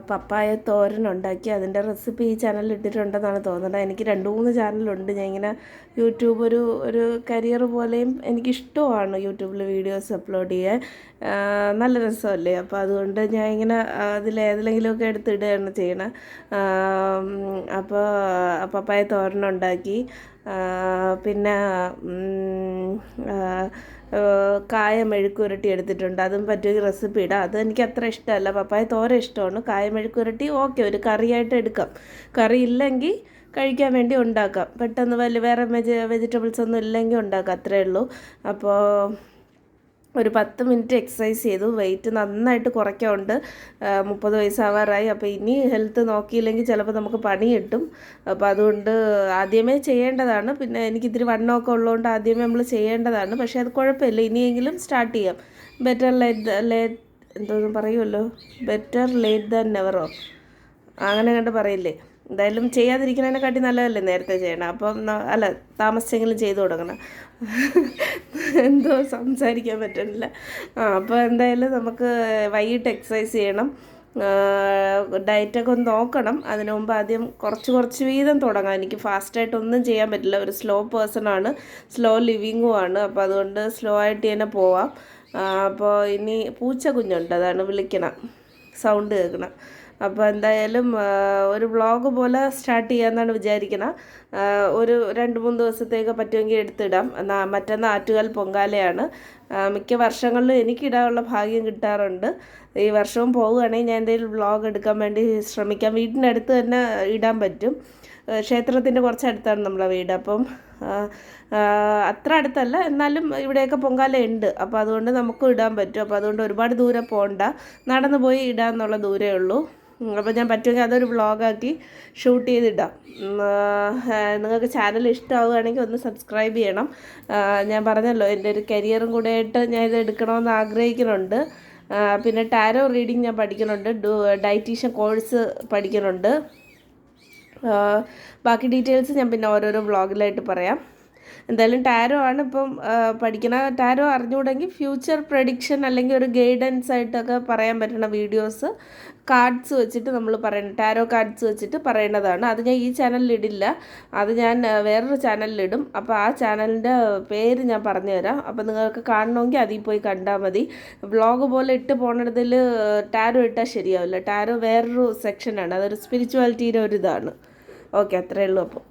പപ്പായ തോരനുണ്ടാക്കി. അതിൻ്റെ റെസിപ്പി ഈ ചാനലിൽ ഇട്ടിട്ടുണ്ടെന്നാണ് തോന്നുന്നത്. എനിക്ക് 2-3 ചാനലുണ്ട്. ഞാൻ ഇങ്ങനെ യൂട്യൂബ് ഒരു കരിയർ പോലെയും എനിക്കിഷ്ടമാണ് യൂട്യൂബിൽ വീഡിയോസ് അപ്ലോഡ് ചെയ്യാൻ. നല്ല രസമല്ലേ? അപ്പോൾ അതുകൊണ്ട് ഞാൻ ഇങ്ങനെ അതിലേതിലെങ്കിലുമൊക്കെ എടുത്തിടുകയാണ് ചെയ്യണത്. അപ്പോൾ പപ്പായ തോരനുണ്ടാക്കി. പിന്നെ കായ മെഴുക്കുരട്ടി എടുത്തിട്ടുണ്ട്. അതും പറ്റുമെങ്കിൽ റെസിപ്പി ഇടാം. അത് എനിക്ക് അത്ര ഇഷ്ടമല്ല. പപ്പായ തോരൻ ഇഷ്ടമാണ്. കായ മെഴുക്കുരട്ടി ഓക്കെ, ഒരു കറിയായിട്ട് എടുക്കാം. കറി ഇല്ലെങ്കിൽ കഴിക്കാൻ വേണ്ടി ഉണ്ടാക്കാം. പെട്ടെന്ന് വേറെ വെജിറ്റബിൾസ് ഒന്നും ഇല്ലെങ്കിൽ ഉണ്ടാക്കാം, അത്രേ ഉള്ളൂ. അപ്പോൾ ഒരു 10 മിനിറ്റ് എക്സസൈസ് ചെയ്തു. വെയിറ്റ് നന്നായിട്ട് കുറയ്ക്കാറുണ്ട്. 30 വയസ്സാവാറായി. അപ്പോൾ ഇനി ഹെൽത്ത് നോക്കിയില്ലെങ്കിൽ ചിലപ്പോൾ നമുക്ക് പണി കിട്ടും. അപ്പോൾ അതുകൊണ്ട് ആദ്യമേ ചെയ്യേണ്ടതാണ്. പിന്നെ എനിക്കിത്തിരി വണ്ണമൊക്കെ ഉള്ളതുകൊണ്ട് ആദ്യമേ നമ്മൾ ചെയ്യേണ്ടതാണ്. പക്ഷേ അത് കുഴപ്പമില്ല, ഇനിയെങ്കിലും സ്റ്റാർട്ട് ചെയ്യാം. ബെറ്റർ ലേറ്റ് എന്തോന്നും പറയുമല്ലോ, ബെറ്റർ ലേറ്റ് ദാൻ നെവറോ അങ്ങനെ കണ്ട് പറയില്ലേ. എന്തായാലും ചെയ്യാതിരിക്കുന്നതിനെക്കാട്ടി നല്ലതല്ലേ നേരത്തെ ചെയ്യണം. അപ്പം അല്ല, താമസിച്ചെങ്കിലും ചെയ്തു കൊടുക്കണം. എന്തോ സംസാരിക്കാൻ പറ്റുന്നില്ല. അപ്പോൾ എന്തായാലും നമുക്ക് വൈകിട്ട് എക്സസൈസ് ചെയ്യണം. ഡയറ്റൊക്കെ ഒന്ന് നോക്കണം. അതിനു മുമ്പ് ആദ്യം കുറച്ച് വീതം തുടങ്ങാം. എനിക്ക് ഫാസ്റ്റായിട്ടൊന്നും ചെയ്യാൻ പറ്റില്ല. ഒരു സ്ലോ പേഴ്സണാണ്, സ്ലോ ലിവിങ്ങും ആണ്. അപ്പോൾ അതുകൊണ്ട് സ്ലോ ആയിട്ട് തന്നെ പോവാം. അപ്പോൾ ഇനി പൂച്ച കുഞ്ഞുണ്ട്, അതാണ് വിളിക്കണം, സൗണ്ട് കേൾക്കണം. അപ്പോൾ എന്തായാലും ഒരു വ്ളോഗ് പോലെ സ്റ്റാർട്ട് ചെയ്യാമെന്നാണ് വിചാരിക്കുന്നത്. ഒരു 2-3 ദിവസത്തേക്ക് പറ്റുമെങ്കിൽ എടുത്തിടാം. മറ്റന്നാൾ ആറ്റുകാൽ പൊങ്കാലയാണ്. മിക്ക വർഷങ്ങളിലും എനിക്കിടാനുള്ള ഭാഗ്യം കിട്ടാറുണ്ട്. ഈ വർഷവും പോവുകയാണെങ്കിൽ ഞാൻ എന്തെങ്കിലും വ്ളോഗ് എടുക്കാൻ വേണ്ടി ശ്രമിക്കാം. വീടിനടുത്ത് തന്നെ ഇടാൻ പറ്റും. ക്ഷേത്രത്തിൻ്റെ കുറച്ചടുത്താണ് നമ്മളെ വീട്. അപ്പം അത്ര അടുത്തല്ല, എന്നാലും ഇവിടെയൊക്കെ പൊങ്കാല ഉണ്ട്. അപ്പോൾ അതുകൊണ്ട് നമുക്കും ഇടാൻ പറ്റും. അപ്പോൾ അതുകൊണ്ട് ഒരുപാട് ദൂരെ പോകണ്ട, നടന്നു പോയി ഇടാമെന്നുള്ള ദൂരമേ ഉള്ളൂ. അപ്പോൾ ഞാൻ പറ്റുമെങ്കിൽ അതൊരു വ്ളോഗാക്കി ഷൂട്ട് ചെയ്തിടാം. നിങ്ങൾക്ക് ചാനൽ ഇഷ്ടമാവുകയാണെങ്കിൽ ഒന്ന് സബ്സ്ക്രൈബ് ചെയ്യണം. ഞാൻ പറഞ്ഞല്ലോ, എൻ്റെ ഒരു കരിയറും കൂടെ ആയിട്ട് ഞാൻ ഇത് എടുക്കണമെന്ന് ആഗ്രഹിക്കുന്നുണ്ട്. പിന്നെ ടാരോ റീഡിങ് ഞാൻ പഠിക്കുന്നുണ്ട്. ഡയറ്റീഷ്യൻ കോഴ്സ് പഠിക്കുന്നുണ്ട്. ബാക്കി ഡീറ്റെയിൽസ് ഞാൻ പിന്നെ ഓരോരോ വ്ളോഗിലായിട്ട് പറയാം. എന്തായാലും ടാരോ ആണ് ഇപ്പം പഠിക്കണ. ടാരോ അറിഞ്ഞുകൂടെങ്കിൽ ഫ്യൂച്ചർ പ്രഡിക്ഷൻ അല്ലെങ്കിൽ ഒരു ഗൈഡൻസ് ആയിട്ടൊക്കെ പറയാൻ പറ്റുന്ന വീഡിയോസ് കാർഡ്സ് വെച്ചിട്ട് നമ്മൾ പറയുന്നത്, ടാരോ കാർഡ്സ് വെച്ചിട്ട് പറയുന്നതാണ്. അത് ഞാൻ ഈ ചാനലിൽ ഇടില്ല, അത് ഞാൻ വേറൊരു ചാനലിലിടും. അപ്പോൾ ആ ചാനലിൻ്റെ പേര് ഞാൻ പറഞ്ഞു തരാം. അപ്പോൾ നിങ്ങൾക്ക് കാണണമെങ്കിൽ അതിൽ പോയി കണ്ടാൽ മതി. വ്ളോഗ് പോലെ ഇട്ട് പോകണതിൽ ടാരോ ഇട്ടാൽ ശരിയാവില്ല. ടാരോ വേറൊരു സെക്ഷനാണ്, അതൊരു സ്പിരിച്വാലിറ്റിയുടെ ഒരു ഇതാണ്. ഓക്കെ, അത്രയേ ഉള്ളൂ അപ്പോൾ.